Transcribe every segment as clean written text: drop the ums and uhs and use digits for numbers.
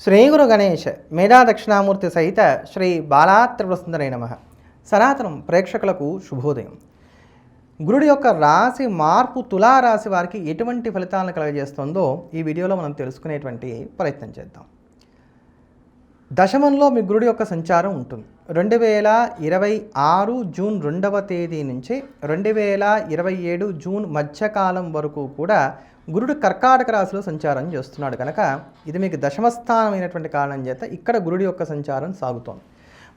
శ్రీ గురు గణేష్ మేధా దక్షిణామూర్తి సహిత శ్రీ బాలాత్రిపురసుందరై నమః. సనాతనం ప్రేక్షకులకు శుభోదయం. గురుడి యొక్క రాశి మార్పు తులారాశి వారికి ఎటువంటి ఫలితాలను కలుగజేస్తుందో ఈ వీడియోలో మనం తెలుసుకునేటువంటి ప్రయత్నం చేద్దాం. దశమంలో మీ గురుడి యొక్క సంచారం ఉంటుంది. 2026 జూన్ 2వ తేదీ నుంచి 2027 జూన్ మధ్యకాలం వరకు కూడా గురుడు కర్కాటక రాశిలో సంచారం చేస్తున్నాడు కనుక ఇది మీకు దశమస్థానమైనటువంటి కారణం చేత ఇక్కడ గురుడి యొక్క సంచారం సాగుతోంది.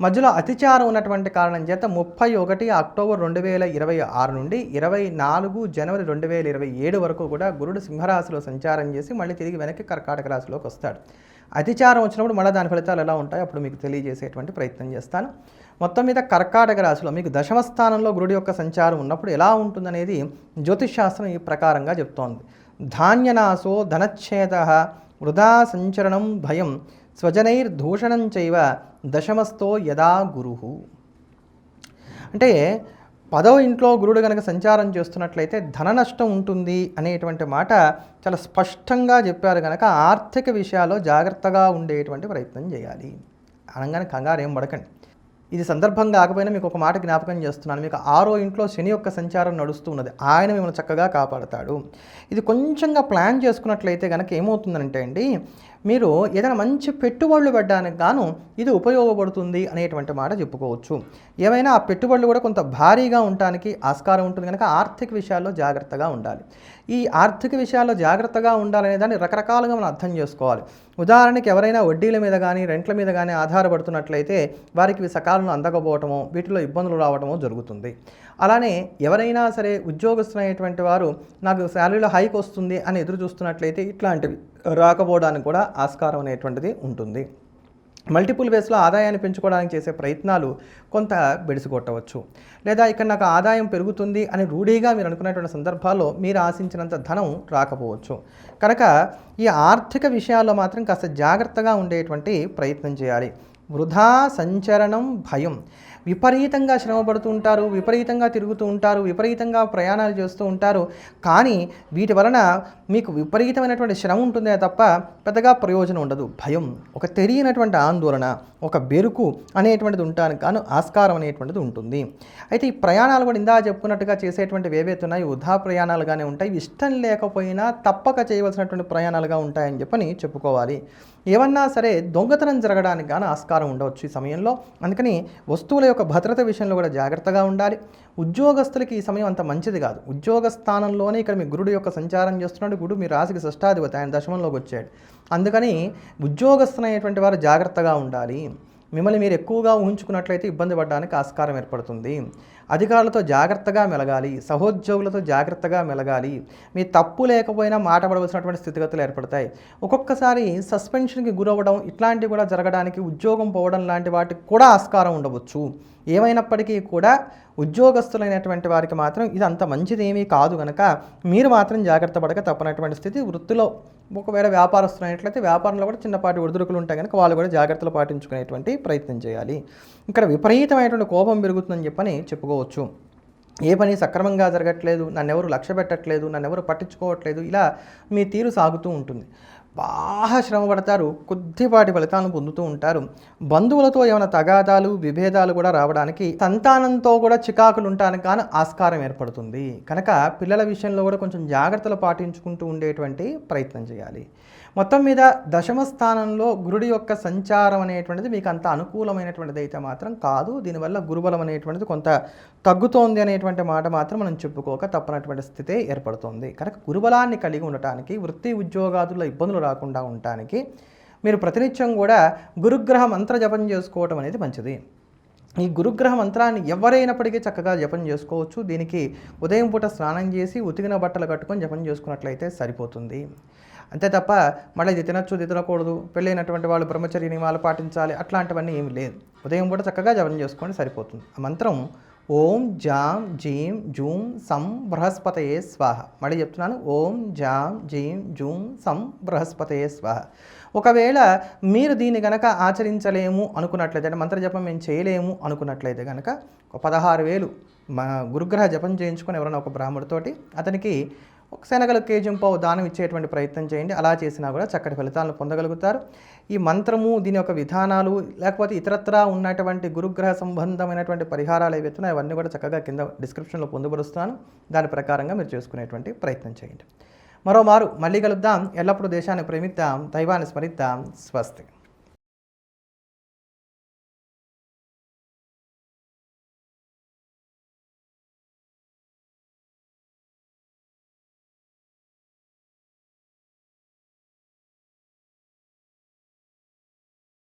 మధ్యలో అతిచారం ఉన్నటువంటి కారణం చేత 31 అక్టోబర్ 2026 నుండి 24 జనవరి 2027 వరకు కూడా గురుడు సింహరాశిలో సంచారం చేసి మళ్ళీ తిరిగి వెనక్కి కర్కాటక రాశిలోకి వస్తాడు. అతిచారం వచ్చినప్పుడు మళ్ళీ దాని ఫలితాలు ఎలా ఉంటాయో అప్పుడు మీకు తెలియజేసేటువంటి ప్రయత్నం చేస్తాను. మొత్తం మీద కర్కాటక రాశిలో మీకు దశమ స్థానంలో గురుడి యొక్క సంచారం ఉన్నప్పుడు ఎలా ఉంటుందనేది జ్యోతిష్ శాస్త్రం ఈ ప్రకారంగా చెప్తోంది. ధాన్యనాశో ధనచ్ఛేద వృధా సంచరణం భయం స్వజనైర్దూషణం చైవ దశమస్థో యదా గురు. అంటే 10వ ఇంట్లో గురుడు కనుక సంచారం చేస్తున్నట్లయితే ధన నష్టం ఉంటుంది అనేటువంటి మాట చాలా స్పష్టంగా చెప్పారు కనుక ఆర్థిక విషయాల్లో జాగ్రత్తగా ఉండేటువంటి ప్రయత్నం చేయాలి. అనగానే కంగారు ఏం పడకండి. ఇది సందర్భం కాకపోయినా మీకు ఒక మాట జ్ఞాపకం చేస్తున్నాను. మీకు 6వ ఇంట్లో శని యొక్క సంచారం నడుస్తూ ఉన్నది. ఆయన మిమ్మల్ని చక్కగా కాపాడతాడు. ఇది కొంచెంగా ప్లాన్ చేసుకున్నట్లయితే కనుక ఏమవుతుందంటే అండి, మీరు ఏదైనా మంచి పెట్టుబడులు పెట్టడానికి గాను ఇది ఉపయోగపడుతుంది అనేటువంటి మాట చెప్పుకోవచ్చు. ఏమైనా ఆ పెట్టుబడులు కూడా కొంత భారీగా ఉండటానికి ఆస్కారం ఉంటుంది కనుక ఆర్థిక విషయాల్లో జాగ్రత్తగా ఉండాలి. ఈ ఆర్థిక విషయాల్లో జాగ్రత్తగా ఉండాలనే దాన్ని రకరకాలుగా మనం అర్థం చేసుకోవాలి. ఉదాహరణకి ఎవరైనా వడ్డీల మీద కానీ రెంట్ల మీద కానీ ఆధారపడుతున్నట్లయితే వారికి సకాలంలో అందకపోవటమో వీటిలో ఇబ్బందులు రావటమో జరుగుతుంది. అలానే ఎవరైనా సరే ఉద్యోగస్తులైనటువంటి వారు నాకు శాలరీలో హైక్ వస్తుంది అని ఎదురు చూస్తున్నట్లయితే ఇట్లాంటివి రాకపోవడానికి కూడా ఆస్కారం అనేటువంటిది ఉంటుంది. మల్టిపుల్ వేస్లో ఆదాయాన్ని పెంచుకోవడానికి చేసే ప్రయత్నాలు కొంత బెడిసికొట్టవచ్చు. లేదా ఇక్కడ నాకు ఆదాయం పెరుగుతుంది అని రూఢీగా మీరు అనుకునేటువంటి సందర్భాల్లో మీరు ఆశించినంత ధనం రాకపోవచ్చు. కనుక ఈ ఆర్థిక విషయాల్లో మాత్రం కాస్త జాగ్రత్తగా ఉండేటువంటి ప్రయత్నం చేయాలి. వృధా సంచరణం భయం. విపరీతంగా శ్రమపడుతూ ఉంటారు, విపరీతంగా తిరుగుతూ ఉంటారు, విపరీతంగా ప్రయాణాలు చేస్తూ ఉంటారు. కానీ వీటి వలన మీకు విపరీతమైనటువంటి శ్రమ ఉంటుందే తప్ప పెద్దగా ప్రయోజనం ఉండదు. భయం, ఒక తెలియనటువంటి ఆందోళన, ఒక బెరుకు అనేటువంటిది ఉండడానికి గాను ఆస్కారం అనేటువంటిది ఉంటుంది. అయితే ఈ ప్రయాణాలు కూడా ఇందా చెప్పుకున్నట్టుగా చేసేటువంటివి ఏవైతే ఉన్నాయో వృధా ప్రయాణాలుగానే ఉంటాయి. ఇష్టం లేకపోయినా తప్పక చేయవలసినటువంటి ప్రయాణాలుగా ఉంటాయని చెప్పని చెప్పుకోవాలి. ఏమన్నా సరే దొంగతనం జరగడానికి గాను ఆస్కారం ఉండవచ్చు ఈ సమయంలో. అందుకని వస్తువుల యొక్క భద్రత విషయంలో కూడా జాగ్రత్తగా ఉండాలి. ఉద్యోగస్తులకి ఈ సమయం అంత మంచిది కాదు. ఉద్యోగ స్థానంలోనే ఇక్కడ మీ గురుడు యొక్క సంచారం చేస్తున్నాడు. గురుడు మీ రాశికి షష్టాధిపతి, ఆయన దశమంలోకి వచ్చాడు. అందుకని ఉద్యోగస్తులైనటువంటి వారు జాగ్రత్తగా ఉండాలి. మిమ్మల్ని మీరు ఎక్కువగా ఊహించుకున్నట్లయితే ఇబ్బంది పడడానికి ఆస్కారం ఏర్పడుతుంది. అధికారులతో జాగ్రత్తగా మెలగాలి, సహోద్యోగులతో జాగ్రత్తగా మెలగాలి. మీ తప్పు లేకపోయినా మాట పడవలసినటువంటి స్థితిగతులు ఏర్పడతాయి. ఒక్కొక్కసారి సస్పెన్షన్కి గురవ్వడం ఇట్లాంటివి కూడా జరగడానికి, ఉద్యోగం పోవడం లాంటి వాటికి కూడా ఆస్కారం ఉండవచ్చు. ఏమైనప్పటికీ కూడా ఉద్యోగస్తులైనటువంటి వారికి మాత్రం ఇది అంత మంచిది ఏమీ కాదు కనుక మీరు మాత్రం జాగ్రత్త పడక తప్పనటువంటి స్థితి. వృత్తిలో ఒకవేళ వ్యాపారస్తులైనట్లయితే వ్యాపారంలో కూడా చిన్నపాటి ఒడిదుడుకులు ఉంటాయి కనుక వాళ్ళు కూడా జాగ్రత్తలు పాటించుకునేటువంటి ప్రయత్నం చేయాలి. ఇక్కడ విపరీతమైనటువంటి కోపం పెరుగుతుందని చెప్పని చెప్పుకోవచ్చు. ఏ పని సక్రమంగా జరగట్లేదు, నన్నెవరు లక్ష్య పెట్టట్లేదు, నన్నెవరు పట్టించుకోవట్లేదు, ఇలా మీ తీరు సాగుతూ ఉంటుంది. బాగా శ్రమ పడతారు, కొద్దిపాటి ఫలితాలను పొందుతూ ఉంటారు. బంధువులతో ఏమైనా తగాదాలు విభేదాలు కూడా రావడానికి, సంతానంతో కూడా చికాకులు ఉండడానికి కానీ ఆస్కారం ఏర్పడుతుంది. కనుక పిల్లల విషయంలో కూడా కొంచెం జాగ్రత్తలు పాటించుకుంటూ ఉండేటువంటి ప్రయత్నం చేయాలి. మొత్తం మీద దశమ స్థానంలో గురుడి యొక్క సంచారం అనేటువంటిది మీకు అంత అనుకూలమైనటువంటిది అయితే మాత్రం కాదు. దీనివల్ల గురుబలం అనేటువంటిది కొంత తగ్గుతోంది అనేటువంటి మాట మాత్రం మనం చెప్పుకోక తప్పనటువంటి స్థితే ఏర్పడుతోంది. కనుక గురుబలాన్ని కలిగి ఉండటానికి, వృత్తి ఉద్యోగాదుల్లో ఇబ్బందులు రాకుండా ఉండటానికి మీరు ప్రతినిత్యం కూడా గురుగ్రహ మంత్ర జపం చేసుకోవటం అనేది మంచిది. ఈ గురుగ్రహ మంత్రాన్ని ఎవరైనప్పటికీ చక్కగా జపం చేసుకోవచ్చు. దీనికి ఉదయం పూట స్నానం చేసి ఉతికిన బట్టలు కట్టుకొని జపం చేసుకున్నట్లయితే సరిపోతుంది. అంతే తప్ప మళ్ళీ ఇది తినచ్చు, ఇది తినకూడదు, పెళ్ళైనటువంటి వాళ్ళు బ్రహ్మచర్య నియమాలు పాటించాలి అట్లాంటివన్నీ ఏమి లేదు. ఉదయం పూట చక్కగా జపం చేసుకోండి, సరిపోతుంది. ఆ మంత్రం ఓం జాం జీం జూం సం బృహస్పతయే స్వాహ. మళ్ళీ చెప్తున్నాను, ఓం జాం జీం జూం సం బృహస్పతయే స్వాహ. ఒకవేళ మీరు దీన్ని కనుక ఆచరించలేము అనుకున్నట్లయితే, అంటే మంత్రజపం మేము చేయలేము అనుకున్నట్లయితే కనుక 16,000 గురుగ్రహ జపం చేయించుకొని ఎవరైనా ఒక బ్రాహ్మడితోటి అతనికి ఒక శనగలు కేజింపావు దానం ఇచ్చేటువంటి ప్రయత్నం చేయండి. అలా చేసినా కూడా చక్కటి ఫలితాలను పొందగలుగుతారు. ఈ మంత్రము, దీని యొక్క విధానాలు, లేకపోతే ఇతరత్రా ఉన్నటువంటి గురుగ్రహ సంబంధమైనటువంటి పరిహారాలు ఏవైతే ఉన్నాయో అవన్నీ కూడా చక్కగా కింద డిస్క్రిప్షన్లో పొందుపరుస్తున్నాను. దాని ప్రకారంగా మీరు చేసుకునేటువంటి ప్రయత్నం చేయండి. మరోమారు మళ్ళీ కలుద్దాం. ఎల్లప్పుడూ దేశాన్ని ప్రేమిద్దాం, దైవాన్ని స్మరిద్దాం. స్వస్తి.